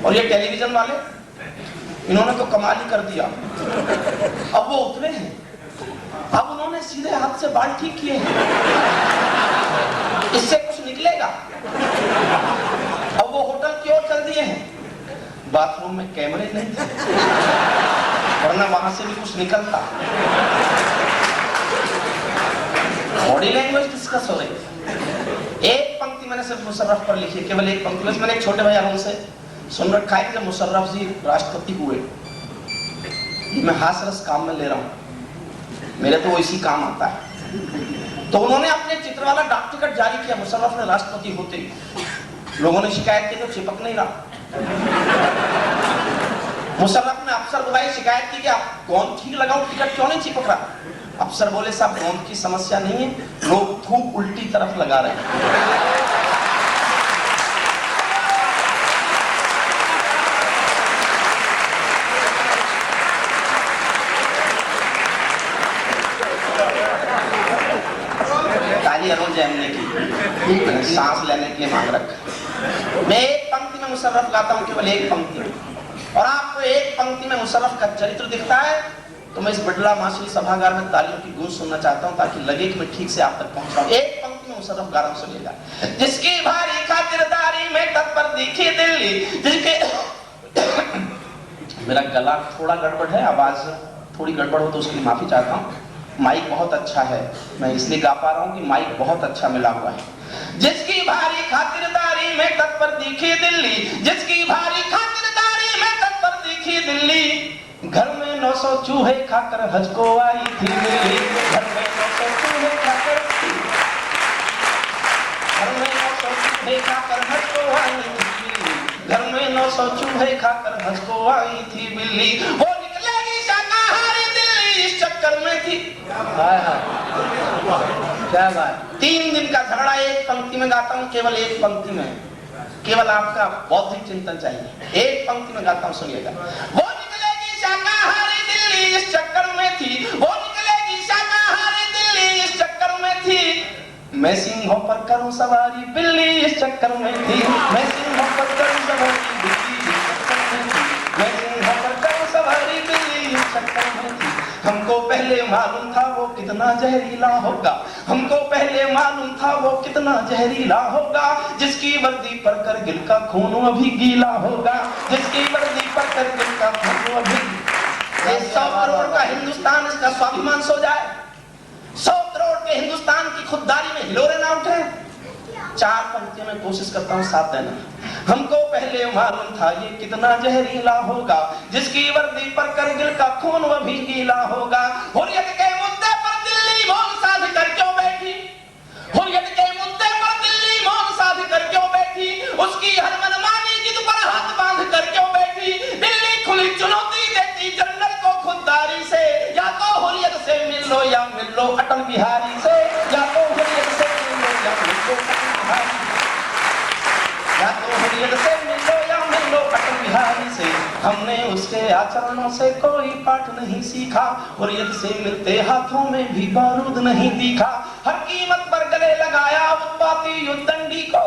और ये टेलीविजन वाले, इन्होंने तो कमाल ही कर दिया। अब वो उतरे हैं, अब उन्होंने सीधे हाथ से बाल ठीक किए हैं, इससे कुछ निकलेगा। अब वो होटल की ओर चल दिए हैं, बाथरूम में कैमरे नहीं थे, वरना वहां से भी कुछ निकलता। बॉडी लैंग्वेज डिस्कस हो रही है। एक पंक्ति मैंने सिर्फ मुशर्रफ पर लिखी, केवल एक पंक्ति। बस मैंने एक छोटे भाई अरुण से सुन रखा है कि जब मुशर्रफ जी राष्ट्रपति हुए, मैं हास्यरस काम में ले रहा हूं, मेरे तो वो इसी काम आता है, तो उन्होंने अपने चित्र वाला डाक टिकट जारी किया मुशर्रफ ने राष्ट्रपति होते ही। लोगों ने शिकायत की तो चिपक नहीं रहा। मुशर्रफ ने अफसर बुलाई, शिकायत की कि आप गोंद ठीक लगाओ, टिकट क्यों नहीं चिपक रहा। अफसर बोले साहब गोंद की समस्या नहीं है, लोग थूक उल्टी तरफ लगा रहे हैं। अरुण जैन ने की, सांस लेने के लिए मांग रखा। मैं एक पंक्ति में मुशर्रफ गाता हूं, केवल एक पंक्ति में, और आपको एक पंक्ति में मुशर्रफ का चरित्र दिखता है तो मैं इस बिड़ला माशरी सभागार में तालियों की गूंज सुनना चाहता हूं, ताकि लगे कि मैं ठीक से आप तक पहुंच रहा हूं। एक पंक्ति में मुशर्रफ गा रहा हूं, सुनिएगा। जिसकी भारी खातिरदारी में तत्पर दिखी दिल्ली, जिसके मेरा गला थोड़ा गड़बड़ है, आवाज थोड़ी गड़बड़ हो तो उसकी माफी चाहता हूं। माइक बहुत अच्छा है, मैं इसलिए गा पा रहा हूं कि माइक बहुत अच्छा मिला हुआ है। जिसकी भारी खातिरदारी में तत्पर दिखी दिल्ली, जिसकी भारी खातिरदारी में तत्पर दिखी दिल्ली, घर में 900 चूहे खाकर हज को आई थी दिल्ली। घर में 900 चूहे खाकर, घर में 900 चूहे खाकर हज को आई थी बिल्ली। घर में 900 चूहे खाकर हज को आई थी बिल्ली। वो निकलेगी शाकाहारी दिल्ली इस चक्कर में थी। क्या बात। 3 दिन का झगड़ा एक पंक्ति में गाता हूँ, केवल एक पंक्ति में, केवल आपका बौद्धिक चिंतन चाहिए। एक पंक्ति में गाता हूँ, सुनिएगा। वो निकलेगी शाकाहारी दिल्ली इस चक्कर में थी, वो निकलेगी शाकाहारी दिल्ली इस चक्कर में थी। मैं सिंहों पर करूं सवारी बिल्ली इस चक्कर में थी। मैं सिंहों पर करूं सवारी बिल्ली इस चक्कर में थी। मैं सिंहों पर करूं सवारी बिल्ली इस चक्कर में थी। हमको पहले मालूम था वो कितना जहरीला होगा, हमको पहले मालूम था वो कितना जहरीला होगा। जिसकी वर्दी पर करगिल का खून अभी गीला होगा, जिसकी वर्दी पर करगिल का खून अभी। 100 करोड़ का हिंदुस्तान, इसका स्वाभिमान सो जाए। 100 करोड़ के हिंदुस्तान की खुददारी में हिलोरे ना उठे। 4 पंक्तियों में कोशिश करता हूँ, साथ देना। हमको पहले मालूम था ये कितना जहरीला होगा, जिसकी वर्दी पर करगिल का खून अभी गीला होगा। हुर्रियत के मुद्दे पर दिल्ली मौन साध कर क्यों बैठी, हुर्रियत के मुद्दे पर दिल्ली मौन साध कर क्यों बैठी, उसकी हर मनमानी जिद पर हाथ बांध कर क्यों बैठी। दिल्ली खुली चुनौती देती जनरल को खुददारी से, या तो हुर्रियत से मिल लो या मिल लो अटल बिहारी से, या तो हुर्रियत से मिल लो या मिल लो अटल बिहारी, या तो हुर्रियत से मिल लो या मिल लो अटल बिहारी से। हमने उसके आचरणों से कोई पाठ नहीं सीखा, हुर्रियत से मिलते हाथों में भी बारूद नहीं दिखा। हर कीमत पर गले लगाया उत्पाती युद्धंडी को,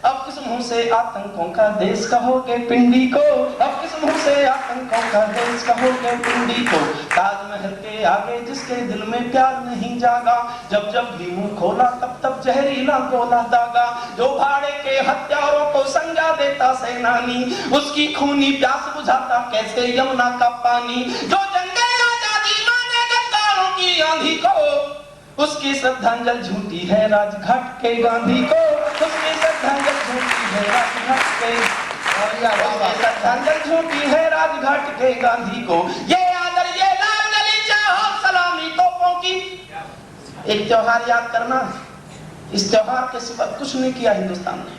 अब किस मुंह से आतंकों का देश कहोगे पिंडी को, अब किस मुंह से आतंकों का देश कहोगे पिंडी को। ताजमहल के आगे जिसके दिल में प्यार नहीं जागा, जब जब भी मुंह खोला तब तब जहरीला गोला दागा। जो भाड़े के हत्यारों को संज्ञा देता सेनानी, उसकी खूनी प्यास बुझाता कैसे यमुना का पानी। जो जंगे आजादी माने गद्दारों की आंधी को, उसकी श्रद्धांजलि झूठी है राजघाट के गांधी को, उसकी श्रद्धांजलि झूठी है राजघाट के, श्रद्धांजलि झूठी है राजघाट के गांधी को। ये आदर ये लाल गलीचा और सलामी तोपों की। एक त्योहार याद करना, इस त्योहार के सिवा कुछ नहीं किया हिंदुस्तान ने।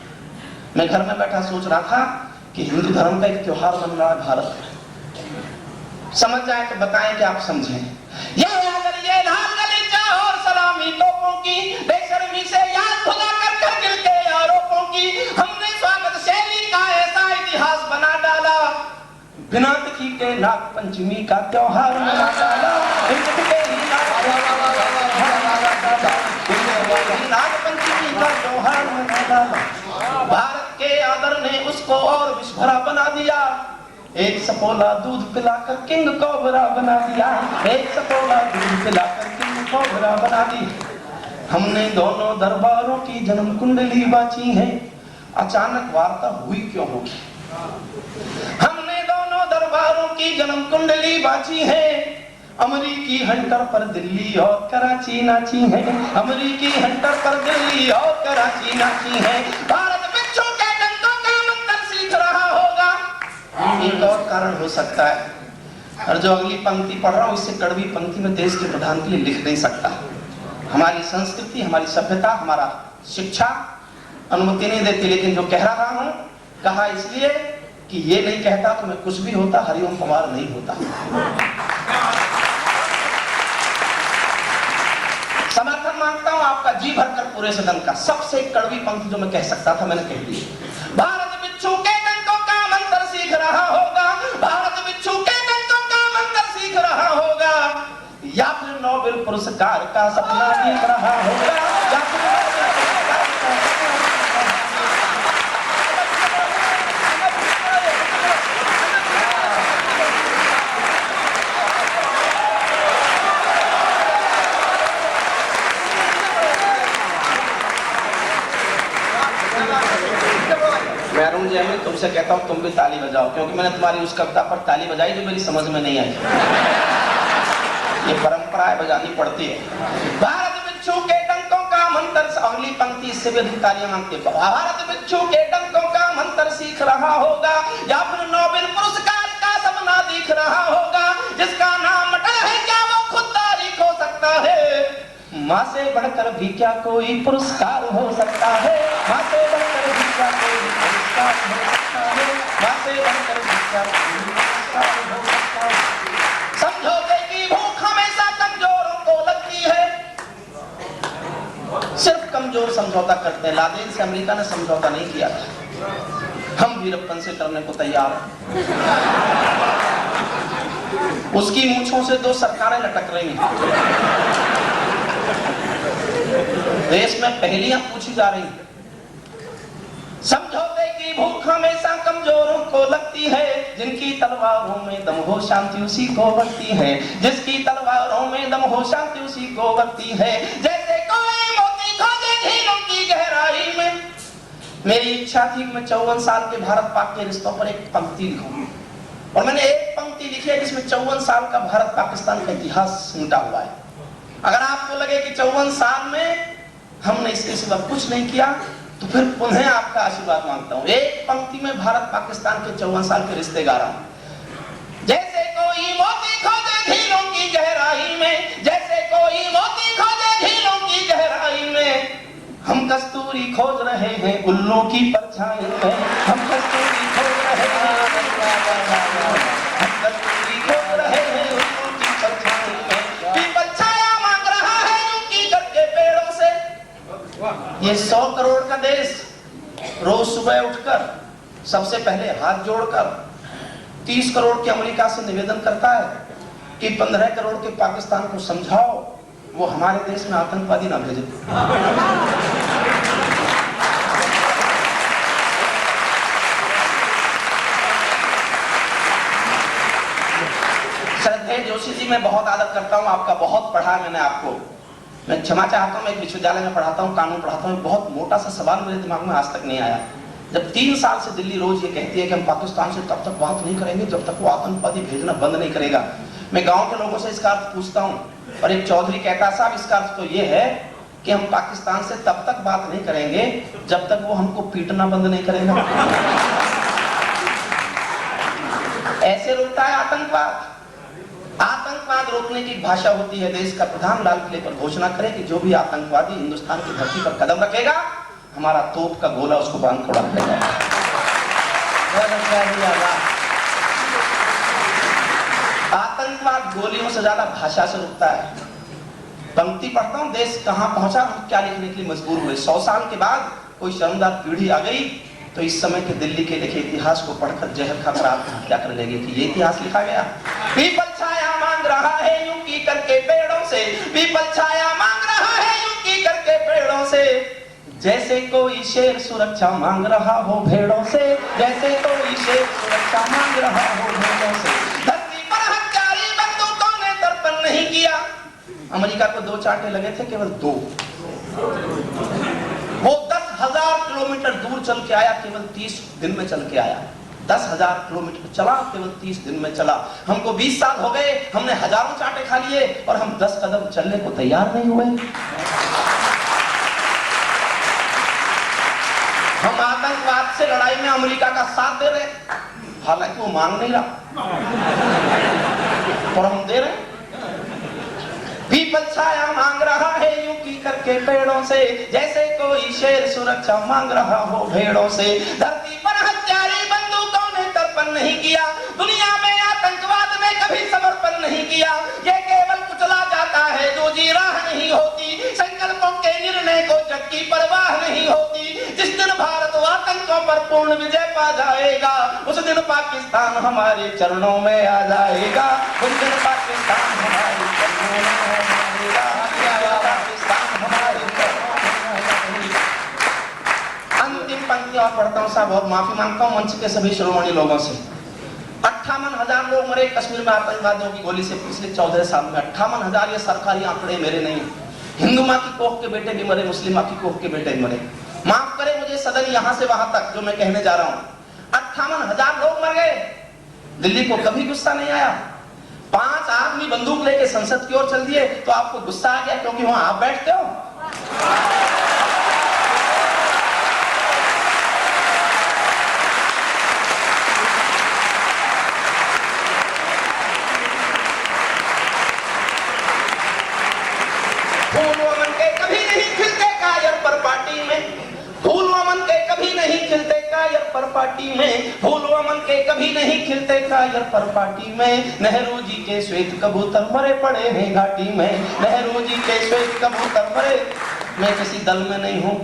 मैं घर में बैठा सोच रहा था कि हिंदू धर्म का एक त्योहार बन रहा है भारत में। समझ जाए तो बताएं कि आप समझें। ये आदर ये लाल और सलामी तोपों की, बेशर्मी से याद भुला कर करगिल के आरोपों की। हमने स्वागत शैली का ऐसा इतिहास बना डाला, बिना तिथि के नाग पंचमी का त्योहार मना डाला। नाग पंचमी का त्योहार मना डाला। भारत के आदर ने उसको और विष भरा बना दिया। एक सपोला दूध पिलाकर किंग कोबरा बना दिया, एक सपोला दूध पिलाकर किंग कोबरा बना दी। हमने दोनों दरबारों की जन्म कुंडली बाची है, अचानक वार्ता हुई क्यों होगी? हमने दोनों दरबारों की जन्म कुंडली बाची है, अमरीकी हंटर पर दिल्ली और कराची नाची है, अमरीकी हंटर पर दिल्ली और कराची नाची है। भारत बिच्छू के डंकों का मंत्र सीख रहा होगा। एक और कारण हो सकता है, और जो अगली पंक्ति पढ़ रहा हूं इससे कड़वी पंक्ति में देश के प्रधान के लिए लिख नहीं सकता। हमारी संस्कृति, हमारी सभ्यता, हमारा शिक्षा अनुमति नहीं देती, लेकिन जो कह रहा हूं कहा इसलिए कि ये नहीं कहता तो मैं कुछ भी होता, हरिओम पवार नहीं होता। समर्थन मांगता हूं आपका जी भरकर पूरे सदन का। सबसे कड़वी पंक्ति जो मैं कह सकता था मैंने कह दी। भारत बिच्छू के डंकों का मंत्र सीख रहा होगा, भारत बिच्छू के डंकों का मंत्र सीख रहा होगा, या फिर नोबेल पुरस्कार का सपना देख रहा होगा, या फिर मैं अरुण जैमिनी तुमसे कहता हूँ तुम भी ताली बजाओ, क्योंकि मैंने तुम्हारी उस कविता पर ताली बजाई जो मेरी समझ में नहीं आई। ये परंपराएं बजानी पड़ती है। भारत बिच्छू के डंकों का मंत्र, अगली पंक्ति इससे भी अधिक तालियां मांगती है। भारत बिच्छू के डंकों का मंत्र सीख रहा होगा, या फिर नोबेल पुरस्कार का सपना दिख रहा होगा, जिसका नाम अटल है क्या वो खुद तारीख हो सकता है। माँ से बढ़कर भी क्या कोई पुरस्कार हो सकता है, माँ से बढ़कर भी क्या कोई पुरस्कार हो सकता है, माँ से बढ़कर भी क्या कोई पुरस्कार हो सकता है। समझौते की भूख हमेशा कमजोरों को लगती है, सिर्फ कमजोर समझौता करते हैं। लादेन से अमेरिका ने समझौता नहीं किया था, हम वीरप्पन से करने को तैयार हैं। उसकी मूंछों से दो सरकारें लटक रही हैं, देश में पहेलियां पूछी जा रही हैं। समझौते की भूख हमेशा कमजोरों को लगती है, जिनकी तलवारों में दम हो शांति उसी को बरती है, जिसकी तलवारों में दम हो शांति उसी को बरती है। जैसे कोई मोती खोजे झीलों की गहराई में। मेरी इच्छा थी कि मैं 54 साल के भारत पाक के रिश्तों पर एक पंक्ति लिखूं, और मैंने एक पंक्ति लिखी है जिसमें 54 साल का भारत पाकिस्तान का इतिहास सिमटा हुआ है। अगर आपको लगे कि 54 साल में हमने इसके सिवा कुछ नहीं किया, तो फिर पुनः आपका आशीर्वाद मांगता हूं। एक पंक्ति में भारत पाकिस्तान के 54 साल के रिश्ते गा रहा हूं। जैसे कोई मोती खोजे झीलों की गहराई में, जैसे कोई मोती खोजे झीलों की गहराई में, हम कस्तूरी खोज रहे हैं उल्लू की परछाई में, हम कस्तूरी खोज रहे हैं, हम कस्तूरी खोज रहे हैं उल्लू की परछाई में। पीपल छाया मांग रहा है उनकी घर के पेड़ों से। ये 100 करोड़ का देश रोज सुबह उठकर सबसे पहले हाथ जोड़कर 30 करोड़ के अमेरिका से निवेदन करता है कि 15 करोड़ के पाकिस्तान को समझाओ वो हमारे देश में आतंकवादी ना भेजे। श्रद्धेय जोशी जी, मैं बहुत आदर करता हूँ आपका, बहुत पढ़ा मैंने आपको। मैं क्षमा चाहता हूँ, मैं एक विश्वविद्यालय में पढ़ाता हूँ, कानून पढ़ाता हूँ। बहुत मोटा सा सवाल मेरे दिमाग में आज तक नहीं आया। जब 3 साल से दिल्ली रोज ये कहती है कि हम पाकिस्तान से तब तक बात नहीं करेंगे जब तक वो आतंकवादी भेजना बंद नहीं करेगा। मैं गांव के लोगों से इसका अर्थ पूछता हूँ, और एक चौधरी कहता है साहब इसका अर्थ तो ये है कि हम पाकिस्तान से तब तक बात नहीं करेंगे जब तक वो हमको पीटना बंद नहीं करेगा। ऐसे रोकता है आतंकवाद। आतंकवाद रोकने की भाषा होती है देश का प्रधान लाल किले पर घोषणा करे कि जो भी आतंकवादी हिंदुस्तान की धरती पर कदम रखेगा हमारा तोप का गोला उसको बांध के उड़ा देगा। आतंकवाद गोलियों से ज्यादा भाषा से रुकता है। पंक्ति पढ़ता हूँ, देश कहां पहुंचा, हम क्या लिखने के लिए मजबूर हुए। 100 साल के बाद कोई शर्मदार पीढ़ी आ गई तो इस समय के दिल्ली के लिखे इतिहास को पढ़कर जहर खाकर आत्महत्या कर लेगी कि ये इतिहास लिखा गया। पीपल छाया मांग रहा है यूं की करके पेड़ों से, पीपल छाया मांग रहा है यूं की करके पेड़ों से, जैसे कोई शेर सुरक्षा मांग रहा हो भेड़ों से, जैसे कोई शेर सुरक्षा मांग रहा हो भेड़ों से। धरती पर हथियारी बंदूकों ने दर्पण नहीं किया। अमेरिका को 2 चांटे लगे थे, केवल 2। वो 10,000 किलोमीटर दूर चल के आया, केवल 30 दिन में चल के आया। 10,000 किलोमीटर चला, केवल 30 दिन में चला। हमको 20 साल हो गए, हमने हजारों चांटे खा लिए और हम 10 कदम चलने को तैयार नहीं हुए। हम आतंकवाद से लड़ाई में अमेरिका का साथ दे रहे, हालांकि वो मांग नहीं रहा और हम दे रहे। पीपल छाया मांग रहा है यूं की करके पेड़ों से, जैसे कोई शेर सुरक्षा मांग रहा हो भेड़ों से। धरती पर हथियारी बंदूकों ने तर्पण नहीं किया, दुनिया में आतंकवाद ने कभी समर्पण नहीं किया। ये केवल कुचला जाता है जो जी राह नहीं होती, संकल्पों के निर्णय को जग की परवाह नहीं होती। जिस दिन भारत आतंकों पर पूर्ण विजय पा जाएगा, उस दिन पाकिस्तान हमारे चरणों में आ जाएगा। उस दिन पाकिस्तान हमारे चरणों में आ जाएगा, पाकिस्तान हमारे चरणों में आ जाएगा। अंतिम पंक्ति और पढ़ता हूँ साहब, और माफी मांगता हूँ मंच के सभी शिरोमणि लोगों से। 58,000 लोग मरे कश्मीर में आतंकवादियों की गोली से पिछले 14 साल में। 58,000 ये सरकारी आंकड़े मेरे नहीं। हिंदू माँ की कोख के बेटे भी मरे, मुस्लिम माँ की कोख के बेटे भी मरे। माफ करे मुझे सदन यहाँ से वहां तक जो मैं कहने जा रहा हूँ। 58,000 लोग मर गए, दिल्ली को कभी गुस्सा नहीं आया। 5 आदमी बंदूक लेके संसद की ओर चल दिए तो आपको गुस्सा आ गया क्योंकि वहां आप बैठते हो। फूल अमन के कभी नहीं खिलते कायर पर पार्टी में, फूल अमन के कभी नहीं खिलते कायर पर पार्टी में, फूल अमन के कभी नहीं खिलते कायर पर पार्टी में। नेहरू जी के श्वेत कबूतर मरे पड़े हैं घाटी में, नेहरू जी के श्वेत कबूतर मरे। मैं किसी दल में नहीं हूँ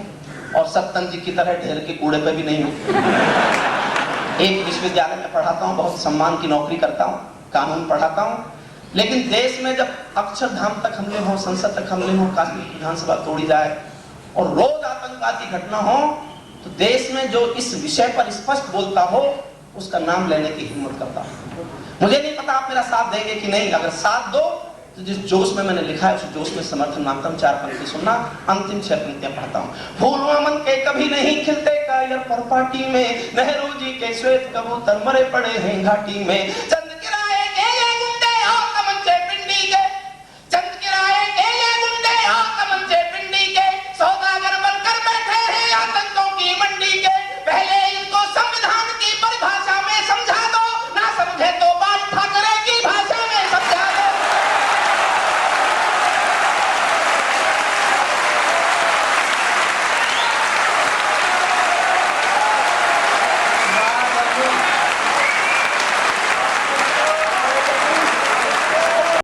और सत्तन जी की तरह ढेर के कूड़े पे भी नहीं हूँ। एक विश्वविद्यालय में पढ़ाता हूँ, बहुत सम्मान की नौकरी करता हूँ, कानून पढ़ाता हूँ। लेकिन देश में जब अक्षरधाम तक हमले हो, संसद तक हमले हो, काश्मीर विधानसभा तोड़ी जाए और रोज आतंकवाद की घटना हो, तो देश में जो इस विषय पर स्पष्ट बोलता हो उसका नाम लेने की हिम्मत करता हूं। मुझे नहीं पता आप मेरा साथ देंगे कि नहीं। अगर साथ दो तो जिस जोश में मैंने लिखा है उस जोश में समर्थन मांगता हूँ। 4 पंक्ति सुनना, अंतिम 6 पंक्तियां पढ़ता हूँ। फूल अमन के कभी नहीं खिलते कायर पर पार्टी में, नेहरू जी के श्वेत कबूतर मरे पड़े हैं घाटी में।